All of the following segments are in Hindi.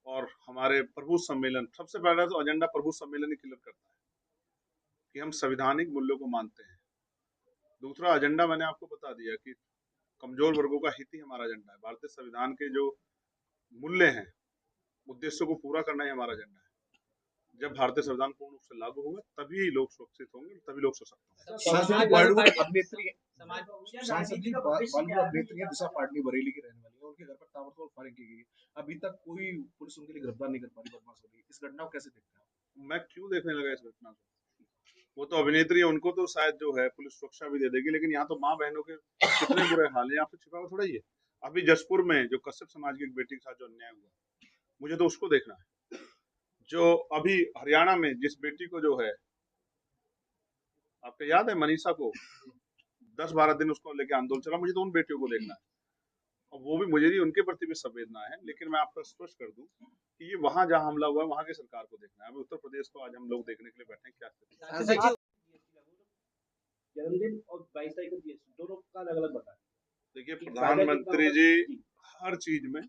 और हमारे प्रभु सम्मेलन, सबसे पहला तो एजेंडा प्रभु सम्मेलन ही क्लियर करता है कि हम संवैधानिक मूल्यों को मानते हैं। दूसरा एजेंडा मैंने आपको बता दिया कि कमजोर वर्गों का हित ही हमारा एजेंडा है। भारतीय संविधान के जो मूल्य हैं, उद्देश्यों को पूरा करना ही हमारा एजेंडा है। जब भारतीय संविधान पूर्ण रूप से लागू होगा तभी लोग सुरक्षित होंगे, तभी लोग सशक्त होंगे। बॉलीवुड अभिनेत्री सांसद जी बॉलीवुड अभिनेत्री है दिशा पाटनी, बरेली की रहने वाली है। उनके घर पर ताबड़तोड़ फायरिंग की गई है। अभी तक कोई पुलिस उनके लिए गिरफ्तार नहीं कर पा रही, बदमाश हो गई। इस घटना को कैसे देखते हैं? मैं क्यों देखने लगा इस घटना को? वो तो अभिनेत्री है, उनको तो शायद जो है पुलिस सुरक्षा भी दे देगी, लेकिन यहाँ तो माँ बहनों के कितने बुरे हाल है, यहाँ पे छिपा हुआ थोड़ा ही है। अभी जसपुर में जो कश्यप समाज की एक बेटी के साथ जो अन्याय हुआ, मुझे तो उसको देखना है। जो अभी हरियाणा में जिस बेटी को जो है, आपको याद है मनीषा को 10-12 दिन उसको लेके आंदोलन चला, मुझे तो उन बेटियों को देखना है। और वो भी मुझे भी उनके प्रति भी संवेदना है, लेकिन मैं आपको स्पष्ट कर दूं कि ये वहां जहां हमला हुआ है वहां की सरकार को देखना है। अभी उत्तर प्रदेश को आज हम लोग देखने के लिए बैठे हैं क्या स्थिति है। जन्मदिन और 22 तारीख को जीएसटी दोनों का अलग अलग बता। देखिए प्रधानमंत्री जी हर चीज में,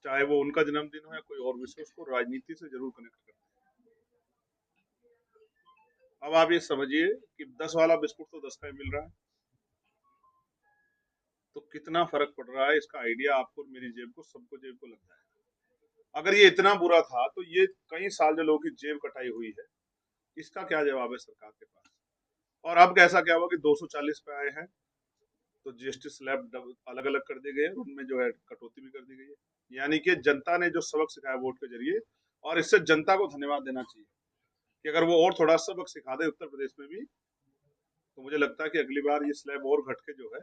चाहे वो उनका जन्मदिन हो या कोई और विषय, उसको राजनीति से जरूर कनेक्ट करते हैं। अब आप ये समझिए कि 10 वाला बिस्कुट तो 10 का ही मिल रहा है, तो कितना फर्क पड़ रहा है इसका आइडिया आपको, मेरी जेब को, सबको जेब को लग जाएगा। अगर ये इतना बुरा था तो ये कई साल जो लोगों की जेब कटाई हुई है, इसका क्या जवाब है सरकार के पास? और अब कैसा क्या हुआ कि 240 पे आए हैं तो जीएसटी स्लैब अलग अलग कर दिए गए, उनमें जो है कटौती भी कर दी गई है। यानी कि जनता ने जो सबक सिखाया वोट के जरिए, और इससे जनता को धन्यवाद देना चाहिए कि अगर वो और थोड़ा सबक सिखा दे उत्तर प्रदेश में भी, तो मुझे लगता है कि अगली बार ये स्लैब और घट के जो है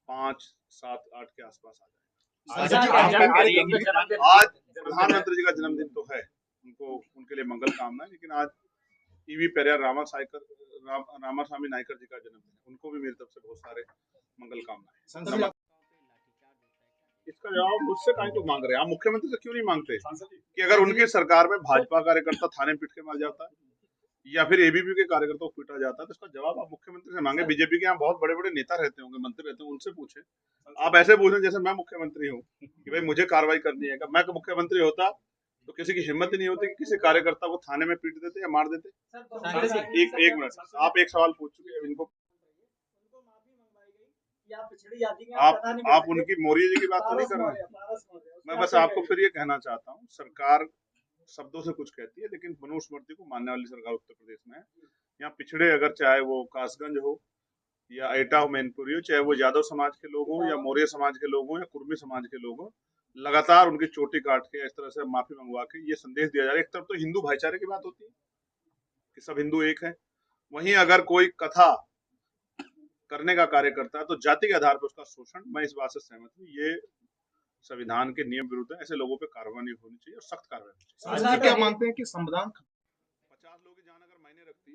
5, 7, 8 के आसपास आ जाए। आज प्रधानमंत्री जी का जन्मदिन तो है, उनको उनके लिए मंगल कामना है, लेकिन आज ईवी पेरियार रामास्वामी नायकर जी का जन्मदिन है, उनको भी मेरी तरफ से बहुत सारे मंगल कामनाएं। इसका जवाब मुझसे काहे को मांग रहे हैं? आप मुख्यमंत्री से क्यों नहीं मांगते कि अगर उनकी सरकार में भाजपा कार्यकर्ता थाने पीट के मार जाता है या फिर एबीपी के कार्यकर्ताओं को पीटा जाता है, तो इसका जवाब आप मुख्यमंत्री से मांगे। बीजेपी के यहाँ बहुत बड़े बड़े नेता रहते होंगे, मंत्री रहते होंगे, उनसे पूछे। आप ऐसे पूछें जैसे मैं मुख्यमंत्री हूँ कि भाई मुझे कार्रवाई करनी है। मैं मुख्यमंत्री होता तो किसी की हिम्मत ही नहीं होती कि किसी कार्यकर्ता को थाने में पीट देते या मार देते। एक मिनट, आप एक सवाल पूछ चुके हैं इनको, आप उनकी मौर्य जी की बात तो नहीं कर रहे हैं। मैं बस आपको फिर ये कहना चाहता हूँ, सरकार शब्दों से कुछ कहती है लेकिन मनुस्मृति को मानने वाली सरकार उत्तर प्रदेश में है। यहाँ पिछड़े, अगर चाहे वो कासगंज हो या एटा हो, मैनपुरी हो, चाहे वो यादव समाज के लोग हों या मौर्य समाज के लोग हों या कुर्मी समाज के लोग हों, लगातार उनकी चोटी काट के इस तरह से माफी मंगवा के ये संदेश दिया जा रहा है। एक तरफ तो हिंदू भाईचारे की बात होती है कि सब हिंदू एक है, वहीं अगर कोई कथा करने का कार्य करता है तो जाति के आधार पर उसका शोषण, मैं इस बात से सहमत हूँ, ये संविधान के नियम विरुद्ध है। ऐसे लोगों पे कार्रवाई होनी चाहिए और सख्त कार्रवाई होनी चाहिए। क्या मानते हैं कि संविधान 50 लोगों की जान अगर मायने रखती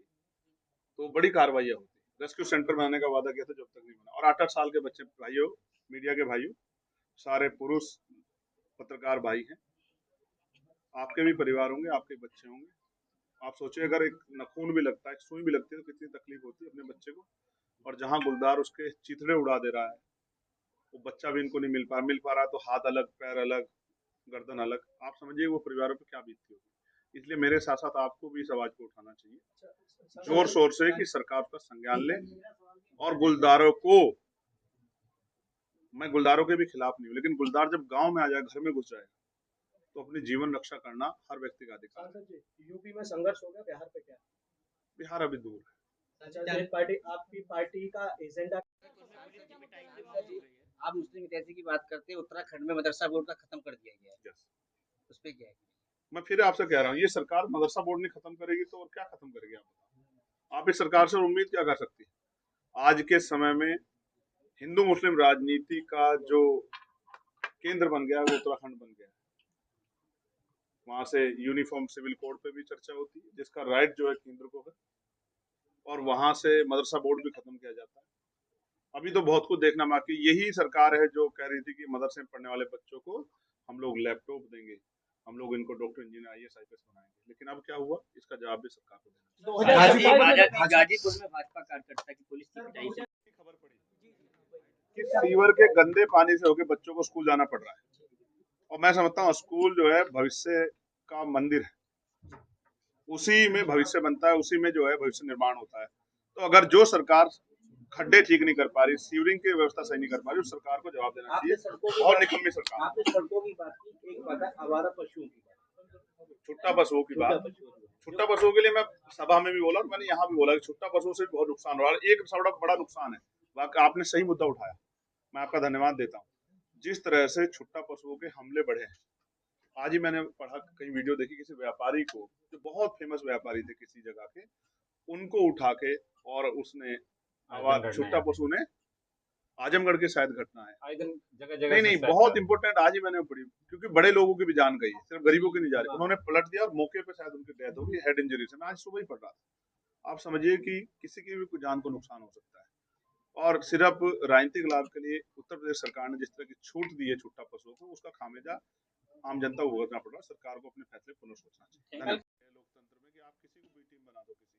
तो बड़ी कार्रवाई होती। रेस्क्यू सेंटर बनाने का वादा किया था, जब तक नहीं बना। और 8-8 साल के बच्चे, भाइयों, मीडिया के भाइयों, सारे पुरुष पत्रकार भाई हैं, आपके भी परिवार होंगे, आपके बच्चे होंगे। आप सोचिए अगर एक नखून भी लगता है, सुई भी लगती है, तो कितनी तकलीफ होती है अपने बच्चे को। और जहां गुलदार उसके चिथड़े उड़ा दे रहा है, वो बच्चा भी इनको नहीं मिल पा रहा, तो हाथ अलग, पैर अलग, गर्दन अलग। आप समझिए वो परिवारों पर क्या बीतती होगी। इसलिए मेरे साथ साथ आपको भी इस आवाज को उठाना चाहिए जोर शोर से कि सरकार का संज्ञान ले। और गुलदारों को, मैं गुलदारों के भी खिलाफ नहीं हूँ, लेकिन गुलदार जब गांव में आ जाए, घर में घुस जाए, तो अपनी जीवन रक्षा करना हर व्यक्ति का अधिकार है। यूपी में संघर्ष हो गया, बिहार पे क्या? बिहार अभी दूर है। पार्टी, आपकी पार्टी का एजेंडा। आप मुस्लिम इतिहास की बात करते हैं, उत्तराखंड में मदरसा बोर्ड का खत्म कर दिया गया है, उस पे क्या है? मैं फिर आपसे कह रहा हूँ, ये सरकार मदरसा बोर्ड नहीं खत्म करेगी तो और क्या खत्म करेगी? आप इस सरकार से उम्मीद क्या कर सकती है? आज के समय में हिंदू मुस्लिम राजनीति का जो केंद्र बन गया है वो उत्तराखंड बन गया है। वहां से यूनिफॉर्म सिविल कोड पे भी चर्चा होती है, जिसका राइट जो है केंद्र को है, और वहां से मदरसा बोर्ड भी खत्म किया जाता है। अभी तो बहुत कुछ देखना बाकी। यही सरकार है जो कह रही थी कि मदरसे में पढ़ने वाले बच्चों को हम लोग लैपटॉप देंगे, हम लोग इनको डॉक्टर, इंजीनियर, आईएएस, आईपीएस बनाएंगे। लेकिन अब क्या हुआ, इसका जवाब भी सरकार को देना चाहिए। गाजीपुर में भाजपा कार्यकर्ता की पुलिस की पिटाई से खबर पड़ी कि सीवर के गंदे पानी से होकर बच्चों को स्कूल जाना पड़ रहा है। और मैं समझता हूँ स्कूल जो है भविष्य का मंदिर है, उसी में भविष्य बनता है, उसी में जो है भविष्य निर्माण होता है। तो अगर जो सरकार खड्डे ठीक नहीं कर पा रही, सीवरिंग की व्यवस्था सही नहीं कर पा रही, उस सरकार को जवाब देना आपने चाहिए। सड़कों की बहुत बात निकम्मी सरकार। आपने सड़कों की बात की, एक बात है आवारा पशुओं की बात, छुट्टा पशुओं की बात, छुट्टा पशुओं के लिए मैं सभा में भी बोला, मैंने यहाँ भी बोला कि छुट्टा पशुओं से बहुत नुकसान हो रहा है। एक बड़ा बड़ा नुकसान है, वाकई आपने सही मुद्दा उठाया, मैं आपका धन्यवाद देता हूँ। जिस तरह से छुट्टा पशुओं के हमले बढ़े हैं, आज ही मैंने पढ़ा, कई वीडियो देखी, किसी व्यापारी को, जो बहुत फेमस व्यापारी थे किसी जगह के, उनको उठा के और उसने छुट्टा पशु ने, आजमगढ़ की शायद घटना है, जगह नहीं बहुत इंपॉर्टेंट, आज ही मैंने पढ़ी, क्योंकि बड़े लोगों की भी जान गई, सिर्फ गरीबों की नहीं जा रही। उन्होंने पलट दिया और मौके पे शायद उनकी डेथ होगी हेड इंजरी से। मैं आज सुबह ही पढ़ रहा था। आप समझिए कि किसी की भी जान को नुकसान हो सकता है, और सिर्फ राजनीतिक लाभ के लिए उत्तर प्रदेश सरकार ने जिस तरह की छूट दी है छुट्टा पशुओं को, उसका खामियाजा आम जनता को भुगतना पड़ रहा है। सरकार को अपने फैसले पुनः सोचना चाहिए। लोकतंत्र में कि आप किसी को भी टीम बना दो, किसी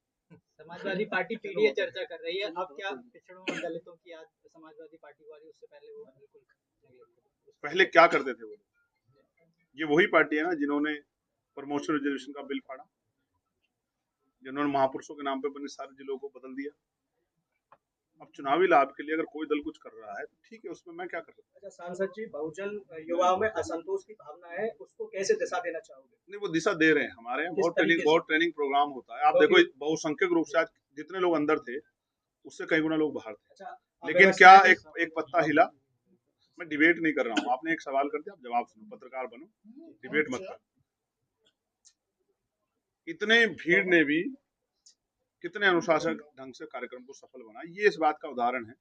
समाजवादी पार्टी पीडीए चर्चा कर रही है, अब क्या पिछड़ों और दलितों की आज समाजवादी पार्टी वाली, उससे पहले वो बिल्कुल पहले क्या करते थे वो लोग? ये वही पार्टी है ना जिन्होंने प्रमोशन रिजर्वेशन का बिल फाड़ा, जिन्होंने महापुरुषों के नाम पे बने सारे जिलों को बदल दिया। अब चुनावी लाभ के लिए अगर कोई दल कुछ कर रहा है तो ठीक है, उसमें मैं क्या कर सकता हूँ। अच्छा सांसद जी, बहुजन युवाओं में असंतोष की भावना है, उसको कैसे दिशा देना चाहोगे? नहीं, वो दिशा दे रहे हैं, हमारे यहाँ किस तरीके से? बहुत ट्रेनिंग प्रोग्राम होता है। आप देखो बहुसंख्यक रूप से आज जितने लोग अंदर थे उससे कई गुना लोग बाहर थे। अच्छा, लेकिन क्या एक पत्ता हिला? मैं डिबेट नहीं कर रहा हूँ, आपने एक सवाल कर दिया, आप जवाब सुनो, पत्रकार बनो, डिबेट मत करो। इतने भीड़ ने भी कितने अनुशासन ढंग से कार्यक्रम को सफल बनाया, ये इस बात का उदाहरण है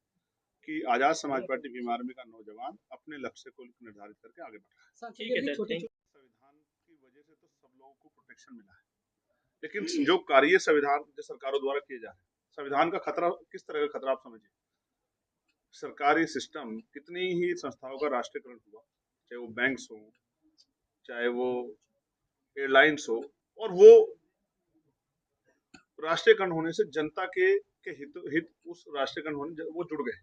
कि आजाद समाज पार्टी भीम आर्मी का नौजवान अपने लक्ष्य को निर्धारित करके आगे बढ़ रहा है। ठीक है सर, संविधान की वजह से तो सब लोगों को प्रोटेक्शन मिला है, लेकिन जो कार्य संविधान जो सरकारों द्वारा किए जा रहे हैं, संविधान का खतरा किस तरह का खतरा आप समझिए। सरकारी सिस्टम, कितनी ही संस्थाओं का राष्ट्रीयकरण हुआ, चाहे वो बैंक्स हो, चाहे वो एयरलाइंस हो, और वो राष्ट्रीयकरण होने से जनता के हित उस राष्ट्रीयकरण होने वो जुड़ गए,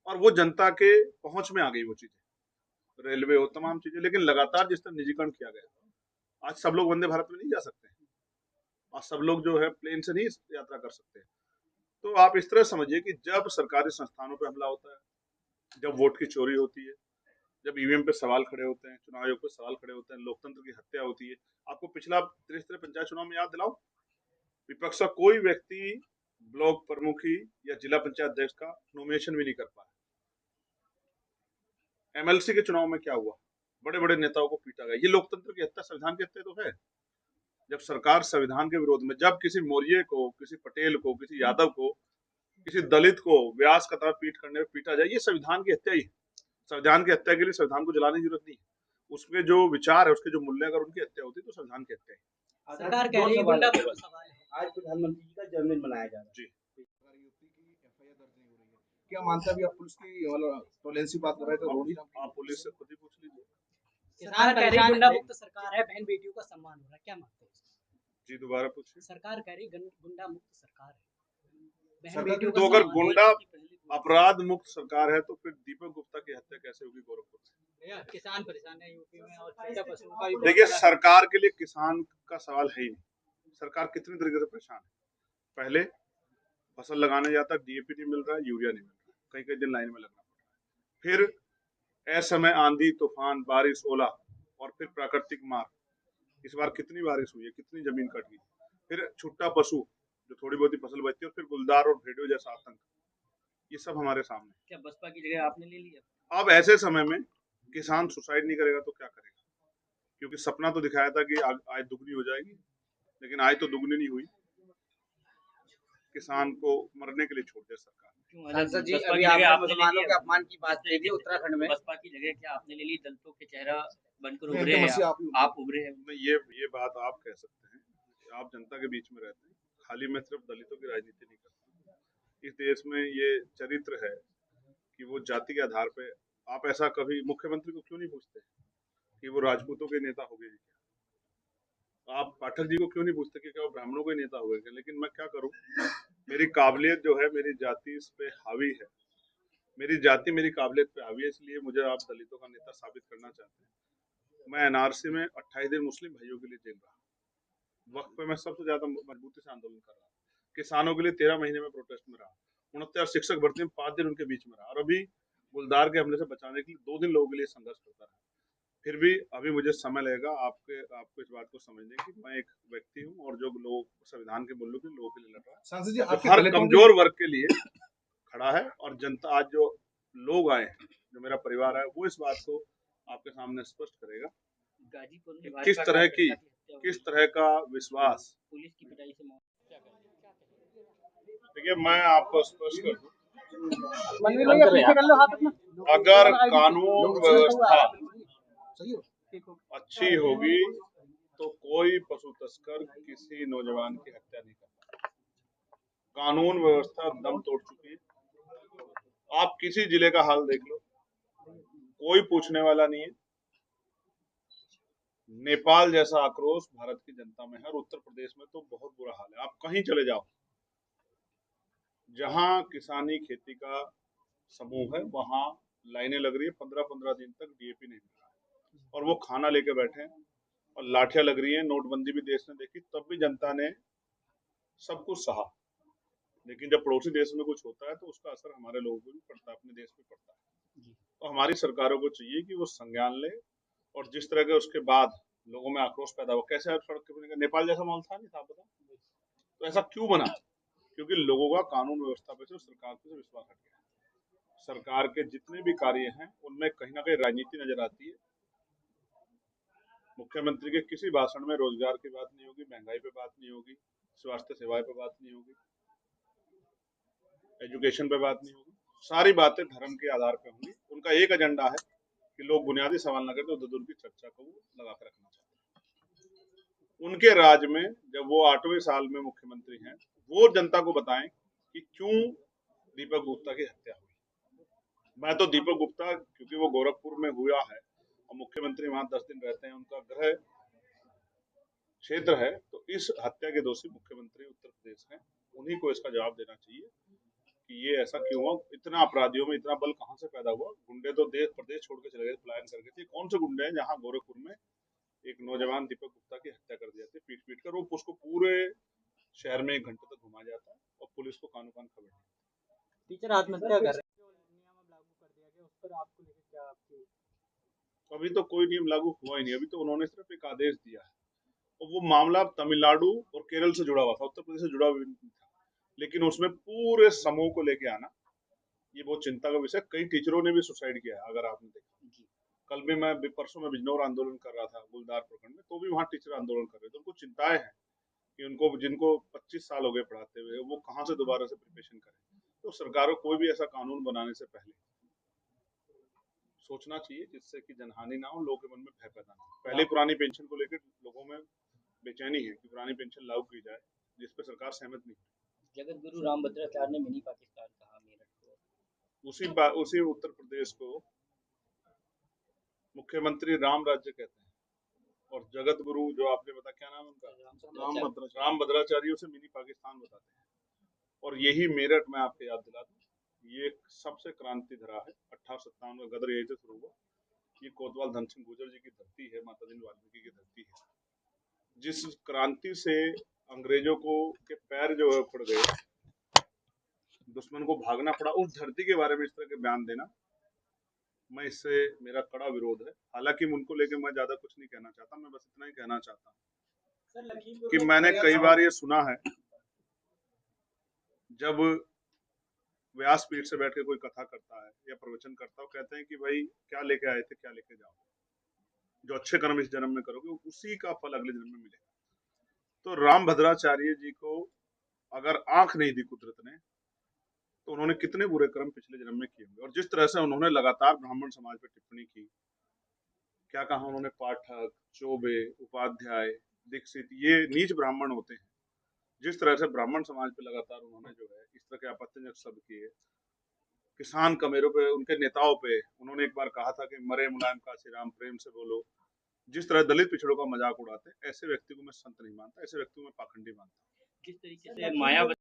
और वो जनता के पहुंच में आ गई वो चीजें, रेलवे हो, तमाम चीजें। लेकिन लगातार जिस तरह निजीकरण किया गया, आज सब लोग वंदे भारत में नहीं जा सकते, आज सब लोग जो है प्लेन से नहीं यात्रा कर सकते। तो आप इस तरह समझिए कि जब सरकारी संस्थानों पर हमला होता है, जब वोट की चोरी होती है, जब ईवीएम पे सवाल खड़े होते हैं, चुनाव आयोग पे सवाल खड़े होते हैं, लोकतंत्र की हत्या होती है। आपको पिछला त्रिस्तरीय पंचायत चुनाव में याद दिलाओ, विपक्ष का कोई व्यक्ति ब्लॉक प्रमुखी या जिला पंचायत अध्यक्ष का नॉमिनेशन भी नहीं कर पाया। एमएलसी के चुनाव में क्या हुआ? बड़े बड़े नेताओं को पीटा गया। ये लोकतंत्र की हत्या, संविधान की हत्या तो है। जब सरकार संविधान के विरोध में, जब किसी मौर्य को, किसी पटेल को, किसी यादव को, किसी दलित को व्यास कथा पीट करने में पीटा जाए, ये संविधान की हत्या ही है। संविधान की हत्या के लिए संविधान को जलाने की जरूरत नहीं है। उसके जो विचार है, उसके जो मूल्य, अगर उनकी हत्या होती तो संविधान की हत्या है। सरकार कह रही है गुंडा सवाल है। आज प्रधानमंत्री जी का जन्मदिन मनाया जा रहा है जी, क्या मानते हैं अभी आप पुलिस की मतलब टॉलरेंस की बात कर रहे थे, रोडी आप पुलिस से खुद ही पूछ लीजिए। किसान कह रही है गुंडा मुक्त सरकार है, बहन बेटियों का सम्मान हो रहा है, क्या मानते हैं? जी, दोबारा पूछिए। सरकार कह रही गुंडा मुक्त सरकार है, बहन सरकार बेटियों तो का अगर सम्मान। गुंडा अपराध मुक्त सरकार है तो फिर दीपक गुप्ता की हत्या कैसे होगी गोरखपुर में? भैया किसान परेशान है यूपी में, और छुट्टा पशुओं का भी बहुत देखिए, बड़ा- सरकार के लिए किसान का सवाल है ही नहीं। सरकार कितनी तरीके से परेशान है। पहले फसल लगाने जाता, डीएपी नहीं मिल रहा है, यूरिया नहीं मिल रहा है, कई कई दिन लाइन में लगना पड़ रहा है। फिर असमय आंधी तूफान, बारिश, ओला, और फिर प्राकृतिक मार। इस बार कितनी बारिश हुई है, कितनी जमीन कट गई। फिर छुट्टा पशु, जो थोड़ी बहुत ही फसल बचती है, और फिर गुलदार और भेड़ियों जैसा आतंक। ये सब हमारे सामने। क्या बसपा की जगह आपने ले ली? अब ऐसे समय में किसान सुसाइड नहीं करेगा तो क्या करेगा? क्योंकि सपना तो दिखाया था कि आय दुगनी हो जाएगी, लेकिन आय तो दुगनी नहीं हुई। किसान को मरने के लिए छोड़ दिया सरकार। सांसद जी, अभी आपने मुसलमानों के अपमान की बात कही थी उत्तराखंड में, बसपा की जगह क्या आपने ले ली? दलितों के चेहरा बनकर उभरे हैं, आप उभरे हैं। ये बात आप कह सकते हैं, आप जनता के बीच में रहते हैं। खाली मैं सिर्फ दलितों की राजनीति नहीं करता। इस देश में ये चरित्र है कि वो जाति के आधार पे, आप ऐसा कभी मुख्यमंत्री को क्यों नहीं पूछते कि वो राजपूतों के नेता हो गए क्या? आप पाठक जी को क्यों नहीं पूछते कि क्या वो ब्राह्मणों के नेता हो गए क्या? लेकिन मैं क्या करूं, मेरी काबिलियत जो है, मेरी जाति इस पे हावी है, मेरी जाति मेरी काबिलियत पे हावी है, इसलिए मुझे आप दलितों का नेता साबित करना चाहते हैं। मैं एनआरसी में 28 दिन मुस्लिम भाइयों के लिए जेल रहा। वक्त पे मैं सबसे ज्यादा मजबूती से आंदोलन कर रहा। किसानों के लिए 13 महीने में प्रोटेस्ट में रहा। 69 शिक्षक भर्ती में 5 दिन उनके बीच में रहा। और अभी गुलदार के हमले से बचाने के लिए 2 दिन लोगों के लिए संघर्ष करता रहा। फिर भी अभी मुझे समय लगेगा आपको इस बात को समझने की मैं एक व्यक्ति हूँ और जो लोग संविधान के मूल्यों के लोगों के लिए लड़ रहा है, सांसद जी जो आपके हर दलितों कमजोर वर्ग के लिए खड़ा है। और जनता आज जो लोग आए हैं, जो मेरा परिवार है, वो इस बात को आपके सामने स्पष्ट करेगा गाजीपुर में किस तरह का विश्वास। पुलिस की पिटाई से मौत। देखिए, मैं आपको स्पष्ट कर दूं, अगर कानून व्यवस्था अच्छी होगी तो कोई पशु तस्कर किसी नौजवान की हत्या नहीं करता। कानून व्यवस्था दम तोड़ चुकी है। आप किसी जिले का हाल देख लो, कोई पूछने वाला नहीं है। नेपाल जैसा आक्रोश भारत की जनता में है और उत्तर प्रदेश में तो बहुत बुरा हाल है। आप कहीं चले जाओ, जहां किसानी खेती का समूह है, वहां लाइनें लग रही है। 15-15 दिन तक डीएपी नहीं मिल रहा और वो खाना लेके बैठे हैं और लाठियां लग रही हैं। नोटबंदी भी देश ने देखी, तब भी जनता ने सब कुछ सहा। लेकिन जब पड़ोसी देश में कुछ होता है तो उसका असर हमारे लोगों को भी पड़ता है, अपने देश पे पड़ता है। तो हमारी सरकारों को चाहिए कि वो संज्ञान ले। और जिस तरह के उसके बाद लोगों में आक्रोश पैदा हुआ, कैसे सड़क के नेपाल जैसा माहौल था, नहीं था, पता? तो ऐसा क्यों बना? क्योंकि लोगों का कानून व्यवस्था पे से, सरकार पे से विश्वास हट गया। सरकार के जितने भी कार्य हैं उनमें कहीं ना कहीं राजनीति नजर आती है। मुख्यमंत्री के किसी भाषण में रोजगार की बात नहीं होगी, महंगाई पे बात नहीं होगी, स्वास्थ्य सेवाएं पे बात नहीं होगी, एजुकेशन पे बात नहीं होगी। सारी बातें धर्म के आधार पे होंगी। उनका एक एजेंडा है कि लोग बुनियादी सवाल न करके उधर दूर की चर्चा को लगा कर रखना चाहते हैं। उनके राज में जब वो 8वें साल में मुख्यमंत्री हैं, वो जनता को बताएं कि क्यों दीपक गुप्ता की हत्या हुई। मैं तो दीपक गुप्ता, क्योंकि वो गोरखपुर में हुआ है और मुख्यमंत्री वहां 10 दिन रहते हैं, उनका गृह क्षेत्र है, तो इस हत्या के दोषी मुख्यमंत्री उत्तर प्रदेश हैं। उन्हीं को इसका जवाब देना चाहिए कि ये ऐसा क्यों हुआ। इतना अपराधियों में इतना बल कहां से पैदा हुआ? गुंडे तो देश प्रदेश छोड़ के चले गए, पलायन करके थे। कौन से गुंडे हैं जहां गोरखपुर में एक नौजवान दीपक गुप्ता की हत्या कर दी जाती है, पीट पीट कर? वो उसको पूरे शहर में 1 घंटे तक घुमा जाता है और पुलिस को कानों कान खबर नहीं। टीचर आत्महत्या कर रहे हैं, जो नियम अब लागू कर दिया गया, उस पर आपको लेकर क्या आपकी? अभी तो कोई नियम लागू हुआ ही नहीं। अभी तो उन्होंने सिर्फ एक आदेश दिया है और वो मामला तमिलनाडु और केरल से जुड़ा हुआ था, उत्तर प्रदेश से जुड़ा हुआ नहीं था। लेकिन उसमें पूरे समूह को लेके आना, ये बहुत चिंता का विषय। कई टीचरों ने भी सुसाइड किया है, अगर आपने देखा। कल भी मैं परसों में बिजनौर आंदोलन कर रहा था, गुलदार प्रखंड में, तो भी वहाँ टीचर आंदोलन कर रहे थे। उनको चिंताएं हैं कि उनको, जिनको 25 साल हो गए पढ़ाते हुए, वो कहाँ से दोबारा से प्रिपरेशन करें। तो सरकारों को कोई भी ऐसा कानून बनाने से पहले सोचना चाहिए जिससे कि जनहानि ना हो, लोगों के मन में भय पैदा ना हो। पहले पुरानी पेंशन को लेकर लोगों में बेचैनी है कि पुरानी पेंशन लागू की जाए, जिस पर सरकार सहमत नहीं। जगत गुरु रामभद्राचार्य ने मिनी पाकिस्तान कहा मेरठ को। उसी उत्तर प्रदेश को मुख्यमंत्री राम राज्य कहते हैं और जगत गुरु, जो आपने बताया, क्या नाम है उनका, राम भद्राचार्य, उसे मिनी पाकिस्तान बताते हैं। और यही मेरठ में आपको याद दिला दूं, ये सबसे क्रांति धरा है। 1857 का गदर यही से शुरू हुआ। ये कोतवाल धनसिंह गुर्जर जी की धरती है, माता दीन वाल्मीकि की धरती है। जिस क्रांति से अंग्रेजों को के पैर जो है उखड़ गए, दुश्मन को भागना पड़ा, उस धरती के बारे में इस तरह के बयान देना, मैं इससे, मेरा कड़ा विरोध है। हालांकि उनको लेकर मैं ज्यादा कुछ नहीं कहना चाहता। मैं बस इतना ही कहना चाहता हूँ कि मैंने कई बार ये सुना है, जब व्यासपीठ से बैठ के कोई कथा करता है या प्रवचन करता है, कहते हैं कि भाई क्या लेके आए थे, क्या लेके जाओ। जो अच्छे कर्म इस जन्म में करोगे उसी का फल अगले जन्म में मिलेगा। तो राम भद्राचार्य जी को अगर आंख नहीं दी कुदरत ने, तो उन्होंने कितने बुरे कर्म पिछले जन्म में किए होंगे। और जिस तरह से उन्होंने लगातार ब्राह्मण समाज पर टिप्पणी की, क्या कहा उन्होंने, पाठक, चौबे, उपाध्याय, दीक्षित, ये नीच ब्राह्मण होते हैं। जिस तरह से ब्राह्मण समाज पे लगातार उन्होंने जो है इस तरह के आपत्तिजनक शब्द किए, किसान कमेरों पे, उनके नेताओं पे उन्होंने एक बार कहा था कि मरे मुलायम काशीराम, प्रेम से बोलो। जिस तरह दलित पिछड़ों का मजाक उड़ाते, ऐसे व्यक्ति को मैं संत नहीं मानता, ऐसे व्यक्ति को मैं पाखंडी मानता। किस तरीके से मायावती